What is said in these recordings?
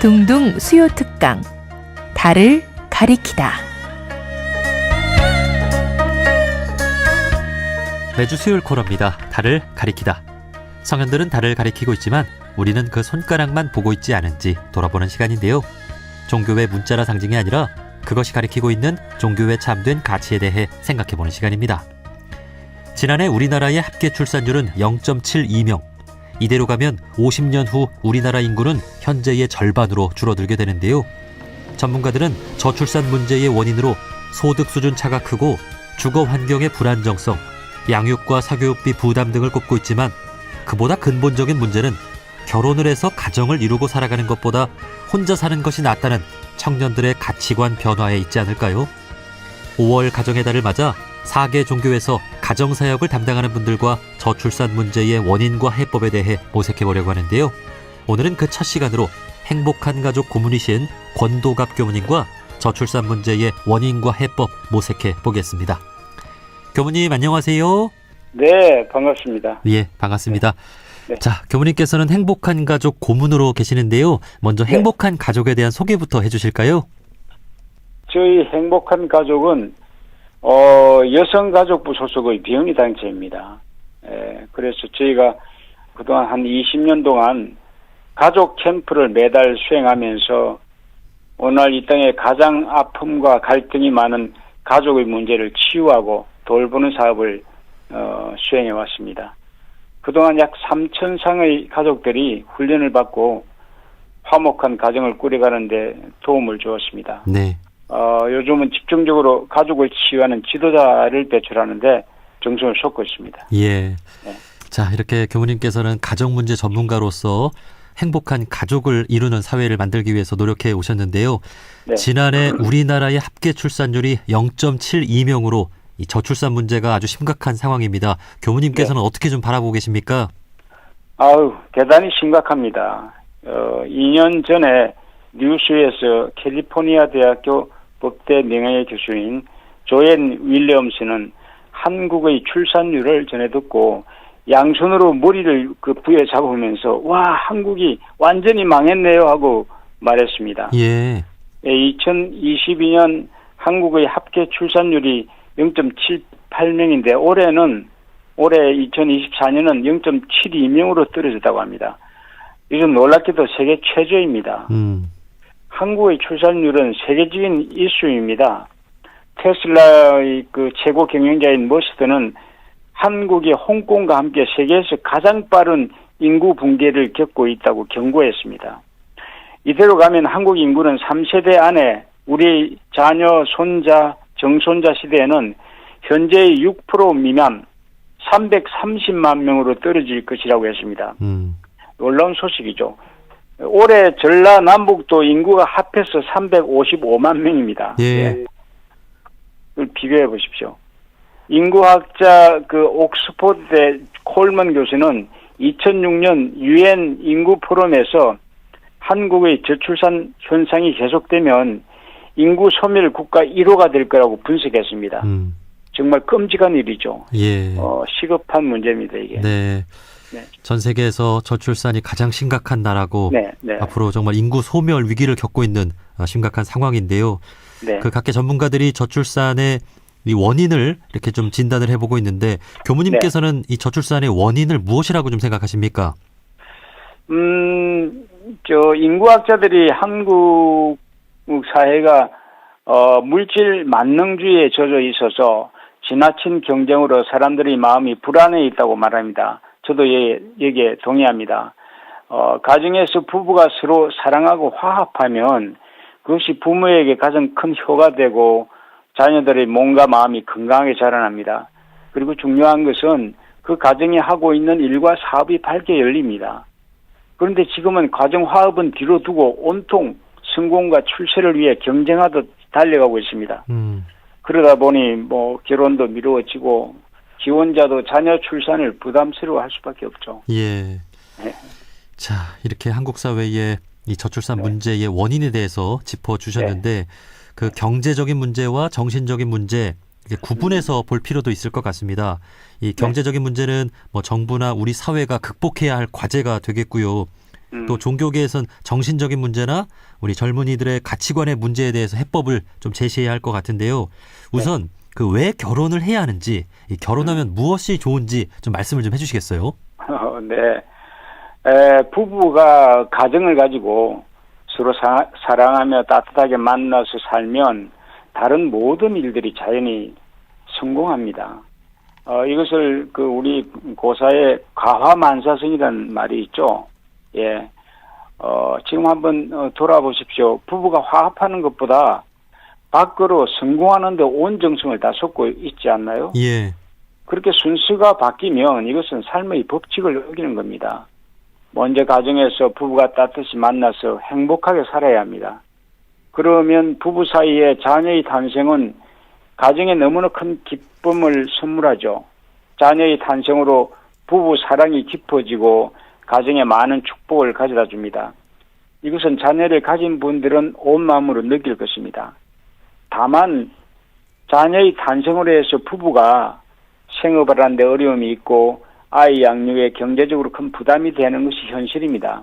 둥둥 수요 특강 달을 가리키다. 매주 수요일 코너입니다. 달을 가리키다. 성현들은 달을 가리키고 있지만 우리는 그 손가락만 보고 있지 않은지 돌아보는 시간인데요. 종교의 문자나 상징이 아니라 그것이 가리키고 있는 종교에 참된 가치에 대해 생각해보는 시간입니다. 지난해 우리나라의 합계 출산율은 0.72명. 이대로 가면 50년 후 우리나라 인구는 현재의 절반으로 줄어들게 되는데요. 전문가들은 저출산 문제의 원인으로 소득 수준 차가 크고 주거 환경의 불안정성, 양육과 사교육비 부담 등을 꼽고 있지만 그보다 근본적인 문제는 결혼을 해서 가정을 이루고 살아가는 것보다 혼자 사는 것이 낫다는 청년들의 가치관 변화에 있지 않을까요? 5월 가정의 달을 맞아 4개 종교에서 가정사역을 담당하는 분들과 저출산 문제의 원인과 해법에 대해 모색해보려고 하는데요. 오늘은 그 첫 시간으로 행복한 가족 고문이신 권도갑 교무님과 저출산 문제의 원인과 해법 모색해보겠습니다. 교무님 안녕하세요. 네, 반갑습니다. 예, 반갑습니다. 네. 자, 교무님께서는 행복한 가족 고문으로 계시는데요. 먼저 행복한 가족에 대한 소개부터 해주실까요? 저희 행복한 가족은 여성가족부 소속의 비영리 단체입니다. 그래서 저희가 그동안 한 20년 동안 가족 캠프를 매달 수행하면서 오늘 이 땅에 가장 아픔과 갈등이 많은 가족의 문제를 치유하고 돌보는 사업을 수행해 왔습니다. 그동안 약 3,000상의 가족들이 훈련을 받고 화목한 가정을 꾸려가는데 도움을 주었습니다. 네. 요즘은 집중적으로 가족을 치유하는 지도자를 배출하는데 정성을 쏟고 있습니다. 예. 네. 자, 이렇게 교무님께서는 가정 문제 전문가로서 행복한 가족을 이루는 사회를 만들기 위해서 노력해 오셨는데요. 네. 지난해 우리나라의 합계 출산율이 0.72명으로 이 저출산 문제가 아주 심각한 상황입니다. 교무님께서는 어떻게 좀 바라보고 계십니까? 대단히 심각합니다. 2년 전에 뉴스에서 캘리포니아 대학교 법대 명예 교수인 조앤 윌리엄스는 한국의 출산율을 전해 듣고 양손으로 머리를 부여 잡으면서 와, 한국이 완전히 망했네요 하고 말했습니다. 예. 2022년 한국의 합계 출산율이 0.78명인데 올해 2024년은 0.72명으로 떨어졌다고 합니다. 요즘 놀랍게도 세계 최저입니다. 한국의 출산율은 세계적인 이슈입니다. 테슬라의 최고 경영자인 머스크는 한국이 홍콩과 함께 세계에서 가장 빠른 인구 붕괴를 겪고 있다고 경고했습니다. 이대로 가면 한국 인구는 3세대 안에 우리 자녀, 손자, 정손자 시대에는 현재의 6% 미만 330만 명으로 떨어질 것이라고 했습니다. 놀라운 소식이죠. 올해 전라남북도 인구가 합해서 355만 명입니다. 예. 그걸 비교해 보십시오. 인구학자 옥스퍼드대 콜먼 교수는 2006년 유엔 인구 포럼에서 한국의 저출산 현상이 계속되면 인구 소멸 국가 1호가 될 거라고 분석했습니다. 정말 끔찍한 일이죠. 예. 시급한 문제입니다, 이게. 네. 네. 전 세계에서 저출산이 가장 심각한 나라고 네. 앞으로 정말 인구 소멸 위기를 겪고 있는 심각한 상황인데요. 네. 각계 전문가들이 저출산의 이 원인을 이렇게 좀 진단을 해보고 있는데 교무님께서는 이 저출산의 원인을 무엇이라고 좀 생각하십니까? 인구학자들이 한국 사회가 물질 만능주의에 젖어 있어서 지나친 경쟁으로 사람들의 마음이 불안해 있다고 말합니다. 저도 여기에 동의합니다. 가정에서 부부가 서로 사랑하고 화합하면 그것이 부모에게 가장 큰 효가 되고 자녀들의 몸과 마음이 건강하게 자라납니다. 그리고 중요한 것은 그 가정이 하고 있는 일과 사업이 밝게 열립니다. 그런데 지금은 가정 화합은 뒤로 두고 온통 성공과 출세를 위해 경쟁하듯 달려가고 있습니다. 그러다 보니 결혼도 미루어지고 기혼자도 자녀 출산을 부담스러워할 수밖에 없죠. 예. 네. 자, 이렇게 한국 사회의 이 저출산 문제의 원인에 대해서 짚어주셨는데 그 경제적인 문제와 정신적인 문제 구분해서 볼 필요도 있을 것 같습니다. 이 경제적인 문제는 정부나 우리 사회가 극복해야 할 과제가 되겠고요. 또 종교계에선 정신적인 문제나 우리 젊은이들의 가치관의 문제에 대해서 해법을 좀 제시해야 할 것 같은데요. 우선 그 왜 결혼을 해야 하는지, 이 결혼하면 무엇이 좋은지 좀 말씀을 좀 해주시겠어요? 네. 부부가 가정을 가지고 서로 사랑하며 따뜻하게 만나서 살면 다른 모든 일들이 자연히 성공합니다. 이것을 우리 고사의 가화만사성이라는 말이 있죠. 예. 지금 한번 돌아보십시오. 부부가 화합하는 것보다 밖으로 성공하는데 온 정성을 다 쏟고 있지 않나요? 예. 그렇게 순서가 바뀌면 이것은 삶의 법칙을 어기는 겁니다. 먼저 가정에서 부부가 따뜻이 만나서 행복하게 살아야 합니다. 그러면 부부 사이에 자녀의 탄생은 가정에 너무나 큰 기쁨을 선물하죠. 자녀의 탄생으로 부부 사랑이 깊어지고 가정에 많은 축복을 가져다 줍니다. 이것은 자녀를 가진 분들은 온 마음으로 느낄 것입니다. 다만 자녀의 탄생으로 해서 부부가 생업을 하는데 어려움이 있고 아이 양육에 경제적으로 큰 부담이 되는 것이 현실입니다.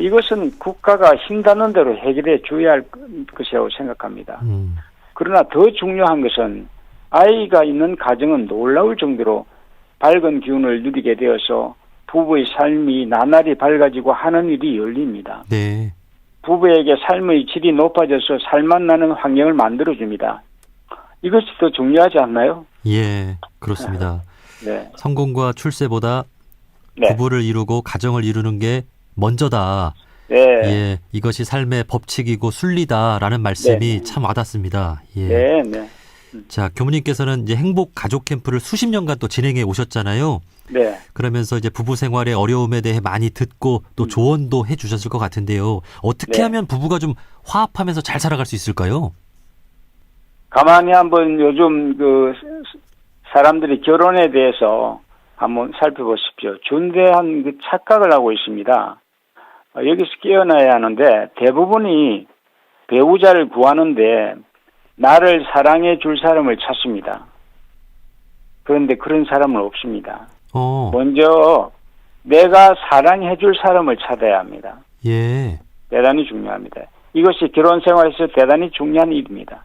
이것은 국가가 힘닿는 대로 해결해 줘야 할 것이라고 생각합니다. 그러나 더 중요한 것은 아이가 있는 가정은 놀라울 정도로 밝은 기운을 누리게 되어서 부부의 삶이 나날이 밝아지고 하는 일이 열립니다. 네. 부부에게 삶의 질이 높아져서 살맛나는 환경을 만들어줍니다. 이것이 더 중요하지 않나요? 예, 그렇습니다. 네. 성공과 출세보다 네. 부부를 이루고 가정을 이루는 게 먼저다. 네. 예, 이것이 삶의 법칙이고 순리다라는 말씀이 네. 참 와닿습니다. 예. 네. 네. 자, 교무님께서는 이제 행복 가족 캠프를 수십 년간 또 진행해 오셨잖아요. 네. 그러면서 이제 부부 생활의 어려움에 대해 많이 듣고 또 조언도 해 주셨을 것 같은데요. 어떻게 네. 하면 부부가 좀 화합하면서 잘 살아갈 수 있을까요? 가만히 한번 요즘 사람들이 결혼에 대해서 한번 살펴보십시오. 중대한 착각을 하고 있습니다. 여기서 깨어나야 하는데 대부분이 배우자를 구하는데 나를 사랑해 줄 사람을 찾습니다. 그런데 그런 사람은 없습니다. 먼저 내가 사랑해 줄 사람을 찾아야 합니다. 예. 대단히 중요합니다. 이것이 결혼 생활에서 대단히 중요한 일입니다.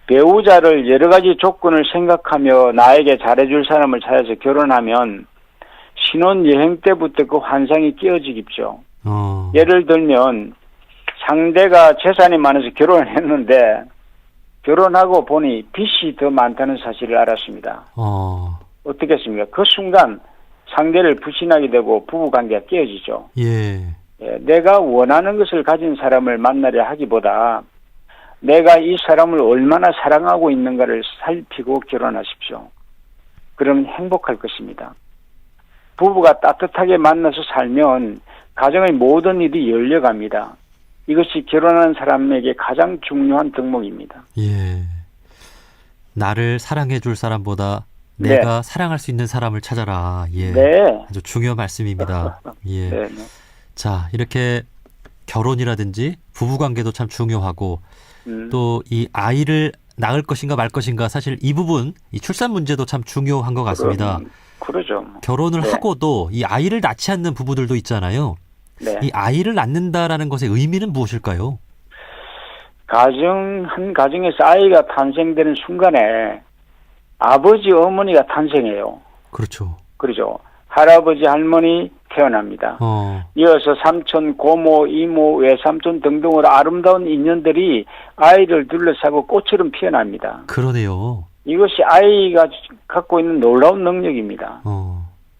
배우자를 여러 가지 조건을 생각하며 나에게 잘해줄 사람을 찾아서 결혼하면 신혼여행 때부터 그 환상이 깨어지겠죠. 예를 들면 상대가 재산이 많아서 결혼을 했는데 결혼하고 보니 빚이 더 많다는 사실을 알았습니다. 어떻게 했습니까? 그 순간 상대를 불신하게 되고 부부관계가 깨어지죠. 예. 내가 원하는 것을 가진 사람을 만나려 하기보다 내가 이 사람을 얼마나 사랑하고 있는가를 살피고 결혼하십시오. 그러면 행복할 것입니다. 부부가 따뜻하게 만나서 살면 가정의 모든 일이 열려갑니다. 이것이 결혼하는 사람에게 가장 중요한 덕목입니다. 예. 나를 사랑해 줄 사람보다 내가 사랑할 수 있는 사람을 찾아라. 예. 네. 아주 중요한 말씀입니다. 예. 네. 자, 이렇게 결혼이라든지 부부관계도 참 중요하고 또 이 아이를 낳을 것인가 말 것인가 사실 이 부분, 이 출산 문제도 참 중요한 것 같습니다. 그러죠. 결혼을 하고도 이 아이를 낳지 않는 부부들도 있잖아요. 네. 이 아이를 낳는다라는 것의 의미는 무엇일까요? 한 가정에서 아이가 탄생되는 순간에 아버지, 어머니가 탄생해요. 그렇죠. 그렇죠. 할아버지, 할머니 태어납니다. 이어서 삼촌, 고모, 이모, 외삼촌 등등으로 아름다운 인연들이 아이를 둘러싸고 꽃처럼 피어납니다. 그러네요. 이것이 아이가 갖고 있는 놀라운 능력입니다.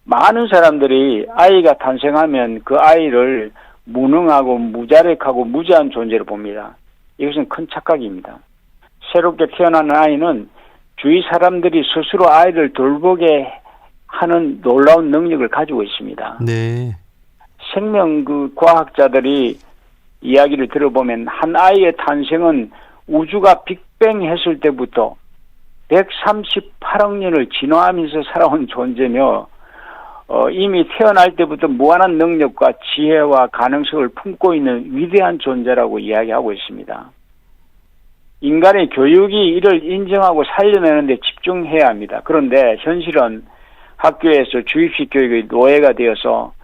많은 사람들이 아이가 탄생하면 그 아이를 무능하고 무자력하고 무지한 존재로 봅니다. 이것은 큰 착각입니다. 새롭게 태어나는 아이는 주위 사람들이 스스로 아이를 돌보게 하는 놀라운 능력을 가지고 있습니다. 네. 생명 과학자들이 이야기를 들어보면 한 아이의 탄생은 우주가 빅뱅 했을 때부터 138억 년을 진화하면서 살아온 존재며 이미 태어날 때부터 무한한 능력과 지혜와 가능성을 품고 있는 위대한 존재라고 이야기하고 있습니다. 인간의 교육이 이를 인정하고 살려내는 데 집중해야 합니다. 그런데 현실은 학교에서 주입식 교육의 노예가 되어서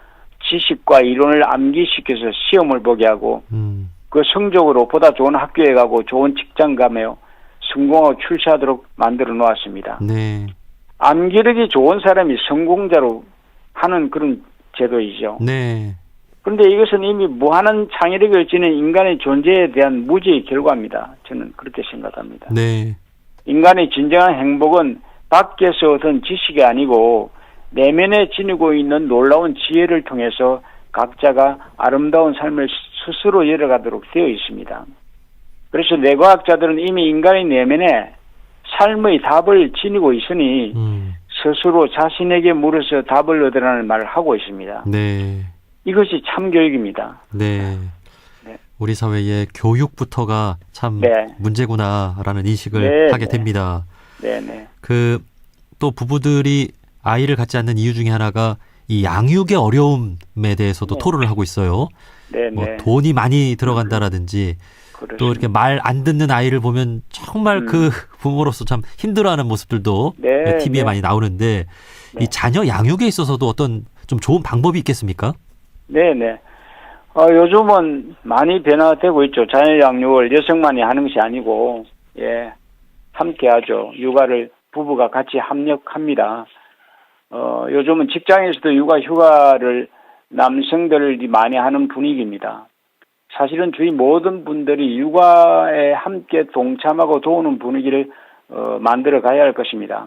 지식과 이론을 암기시켜서 시험을 보게 하고 음. 그 성적으로 보다 좋은 학교에 가고 좋은 직장 가며 성공하고 출세하도록 만들어 놓았습니다. 네. 암기력이 좋은 사람이 성공자로 하는 그런 제도이죠. 네. 그런데 이것은 이미 무한한 창의력을 지닌 인간의 존재에 대한 무지의 결과입니다. 저는 그렇게 생각합니다. 네. 인간의 진정한 행복은 밖에서 얻은 지식이 아니고 내면에 지니고 있는 놀라운 지혜를 통해서 각자가 아름다운 삶을 스스로 열어가도록 되어 있습니다. 그래서 뇌과학자들은 이미 인간의 내면에 삶의 답을 지니고 있으니 스스로 자신에게 물어서 답을 얻으라는 말을 하고 있습니다. 네. 이것이 참교육입니다. 네. 네. 우리 사회의 교육부터가 참 네. 문제구나라는 인식을 네, 하게 네. 됩니다. 네네. 또 부부들이 아이를 갖지 않는 이유 중에 하나가 이 양육의 어려움에 대해서도 네. 토론을 하고 있어요. 네네. 뭐 돈이 많이 들어간다라든지 그렇습니다. 또 이렇게 말 안 듣는 아이를 보면 정말 그 부모로서 참 힘들어하는 모습들도 네, TV에 네. 많이 나오는데 네. 이 자녀 양육에 있어서도 어떤 좀 좋은 방법이 있겠습니까? 네네. 요즘은 많이 변화되고 있죠. 자녀 양육을 여성만이 하는 것이 아니고, 예, 함께 하죠. 육아를 부부가 같이 협력합니다. 요즘은 직장에서도 육아 휴가를 남성들이 많이 하는 분위기입니다. 사실은 주위 모든 분들이 육아에 함께 동참하고 도우는 분위기를 만들어 가야 할 것입니다.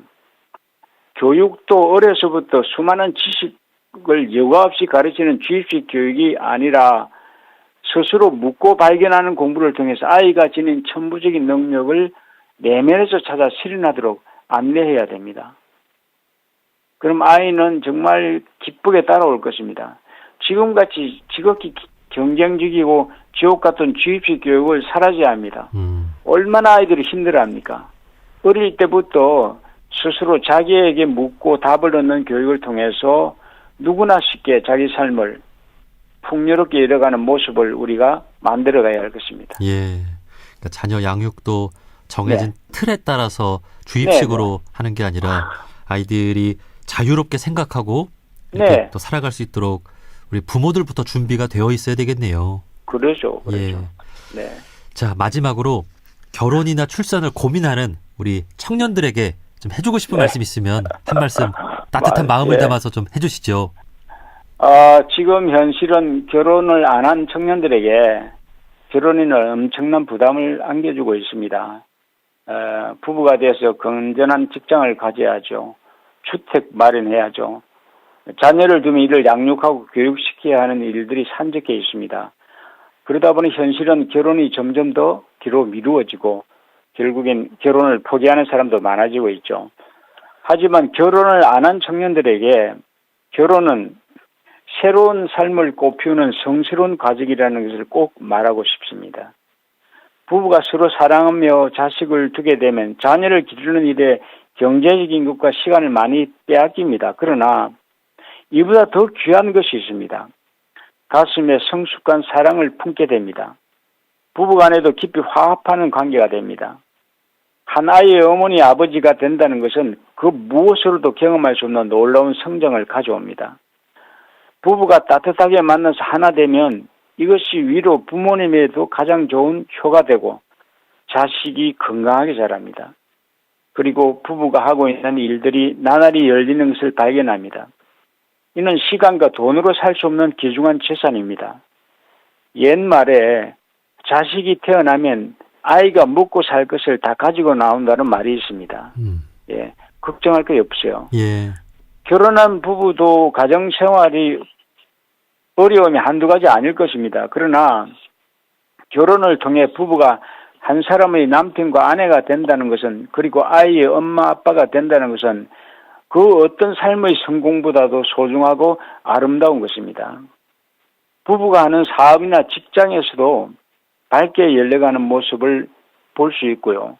교육도 어려서부터 수많은 지식을 여과 없이 가르치는 주입식 교육이 아니라 스스로 묻고 발견하는 공부를 통해서 아이가 지닌 천부적인 능력을 내면에서 찾아 실현하도록 안내해야 됩니다. 그럼 아이는 정말 기쁘게 따라올 것입니다. 지금같이 지극히 경쟁적이고 지옥 같은 주입식 교육을 사라져야 합니다. 얼마나 아이들이 힘들어합니까? 어릴 때부터 스스로 자기에게 묻고 답을 얻는 교육을 통해서 누구나 쉽게 자기 삶을 풍요롭게 이뤄가는 모습을 우리가 만들어가야 할 것입니다. 예. 그러니까 자녀 양육도 정해진 네. 틀에 따라서 주입식으로 네, 하는 게 아니라 아이들이 자유롭게 생각하고 이렇게 네. 또 살아갈 수 있도록 우리 부모들부터 준비가 되어 있어야 되겠네요. 그러죠. 예. 네. 자, 마지막으로 결혼이나 출산을 고민하는 우리 청년들에게 좀 해주고 싶은 네. 말씀 있으면 한 말씀 따뜻한 마음을 예. 담아서 좀 해주시죠. 지금 현실은 결혼을 안 한 청년들에게 결혼에는 엄청난 부담을 안겨주고 있습니다. 부부가 돼서 건전한 직장을 가져야죠. 주택 마련해야죠. 자녀를 두면 이를 양육하고 교육시켜야 하는 일들이 산적해 있습니다. 그러다 보니 현실은 결혼이 점점 더 뒤로 미루어지고 결국엔 결혼을 포기하는 사람도 많아지고 있죠. 하지만 결혼을 안 한 청년들에게 결혼은 새로운 삶을 꽃피우는 성스러운 과정이라는 것을 꼭 말하고 싶습니다. 부부가 서로 사랑하며 자식을 두게 되면 자녀를 기르는 일에 경제적인 것과 시간을 많이 빼앗깁니다. 그러나 이보다 더 귀한 것이 있습니다. 가슴에 성숙한 사랑을 품게 됩니다. 부부간에도 깊이 화합하는 관계가 됩니다. 한 아이의 어머니 아버지가 된다는 것은 그 무엇으로도 경험할 수 없는 놀라운 성장을 가져옵니다. 부부가 따뜻하게 만나서 하나 되면 이것이 위로 부모님에도 가장 좋은 효가 되고 자식이 건강하게 자랍니다. 그리고 부부가 하고 있는 일들이 나날이 열리는 것을 발견합니다. 이는 시간과 돈으로 살 수 없는 귀중한 재산입니다. 옛말에 자식이 태어나면 아이가 먹고 살 것을 다 가지고 나온다는 말이 있습니다. 예, 걱정할 게 없어요. 예. 결혼한 부부도 가정생활이 어려움이 한두 가지 아닐 것입니다. 그러나 결혼을 통해 부부가 한 사람의 남편과 아내가 된다는 것은, 그리고 아이의 엄마 아빠가 된다는 것은 그 어떤 삶의 성공보다도 소중하고 아름다운 것입니다. 부부가 하는 사업이나 직장에서도 밝게 열려가는 모습을 볼 수 있고요.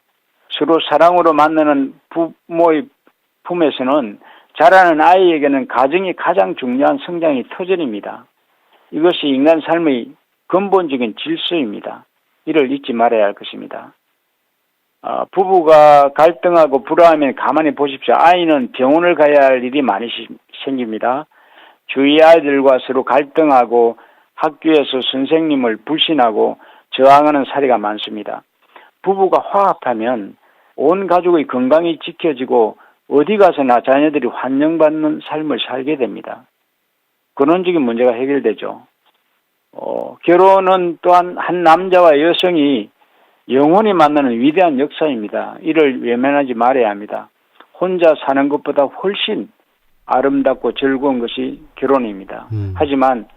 서로 사랑으로 만나는 부모의 품에서는 자라는 아이에게는 가정이 가장 중요한 성장의 터전입니다. 이것이 인간 삶의 근본적인 질서입니다. 이를 잊지 말아야 할 것입니다. 부부가 갈등하고 불화하면 가만히 보십시오. 아이는 병원을 가야 할 일이 많이 생깁니다. 주위 아이들과 서로 갈등하고 학교에서 선생님을 불신하고 저항하는 사례가 많습니다. 부부가 화합하면 온 가족의 건강이 지켜지고 어디 가서나 자녀들이 환영받는 삶을 살게 됩니다. 근원적인 문제가 해결되죠. 결혼은 또한 한 남자와 여성이 영원히 만나는 위대한 역사입니다. 이를 외면하지 말아야 합니다. 혼자 사는 것보다 훨씬 아름답고 즐거운 것이 결혼입니다. 하지만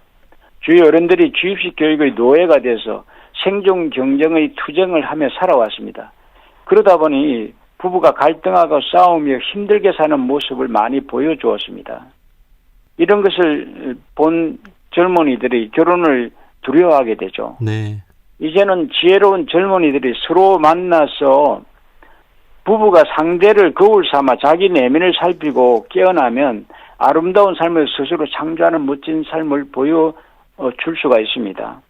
주위 어른들이 주입식 교육의 노예가 돼서 생존 경쟁의 투쟁을 하며 살아왔습니다. 그러다 보니 부부가 갈등하고 싸우며 힘들게 사는 모습을 많이 보여주었습니다. 이런 것을 본 젊은이들이 결혼을 두려워하게 되죠. 네. 이제는 지혜로운 젊은이들이 서로 만나서 부부가 상대를 거울 삼아 자기 내면을 살피고 깨어나면 아름다운 삶을 스스로 창조하는 멋진 삶을 보여줄 수가 있습니다.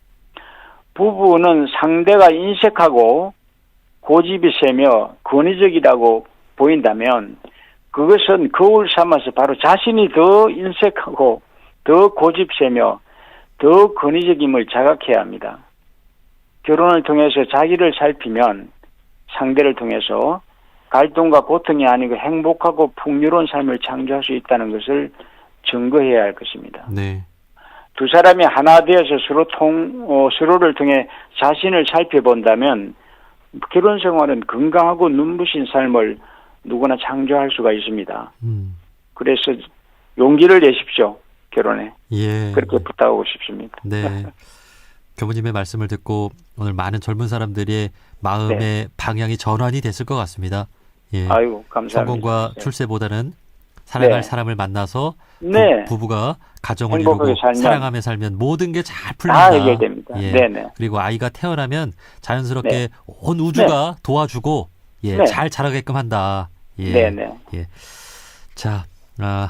부부는 상대가 인색하고 고집이 세며 권위적이라고 보인다면 그것은 거울 삼아서 바로 자신이 더 인색하고 더 고집세며 더 권위적임을 자각해야 합니다. 결혼을 통해서 자기를 살피면 상대를 통해서 갈등과 고통이 아니고 행복하고 풍요로운 삶을 창조할 수 있다는 것을 증거해야 할 것입니다. 네. 두 사람이 하나 되어서 서로를 통해 자신을 살펴본다면 결혼 생활은 건강하고 눈부신 삶을 누구나 창조할 수가 있습니다. 그래서 용기를 내십시오. 결혼에. 예. 그렇게 부탁하고 싶습니다. 네. 교무님의 말씀을 듣고 오늘 많은 젊은 사람들의 마음의 네. 방향이 전환이 됐을 것 같습니다. 예. 아이고, 감사합니다. 성공과 네. 출세보다는 사랑할 네. 사람을 만나서 네. 부부가 가정을 행복하게 이루고 살면 사랑하며 살면 모든 게 잘 다 풀린다. 해결됩니다. 예. 네네. 그리고 아이가 태어나면 자연스럽게 네. 온 우주가 도와주고 예, 네. 잘 자라게끔 한다. 예. 네네. 예. 자,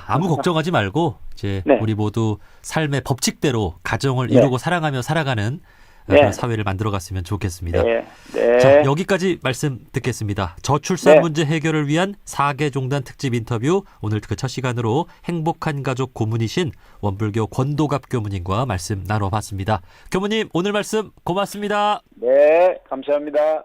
아무 걱정하지 말고 이제 네. 우리 모두 삶의 법칙대로 가정을 네. 이루고 사랑하며 살아가는 네. 그런 사회를 만들어갔으면 좋겠습니다. 네. 네. 자, 여기까지 말씀 듣겠습니다. 저출산 네. 문제 해결을 위한 4개 종단 특집 인터뷰, 오늘 그 첫 시간으로 행복한 가족 고문이신 원불교 권도갑 교무님과 말씀 나눠봤습니다. 교무님, 오늘 말씀 고맙습니다. 네. 감사합니다.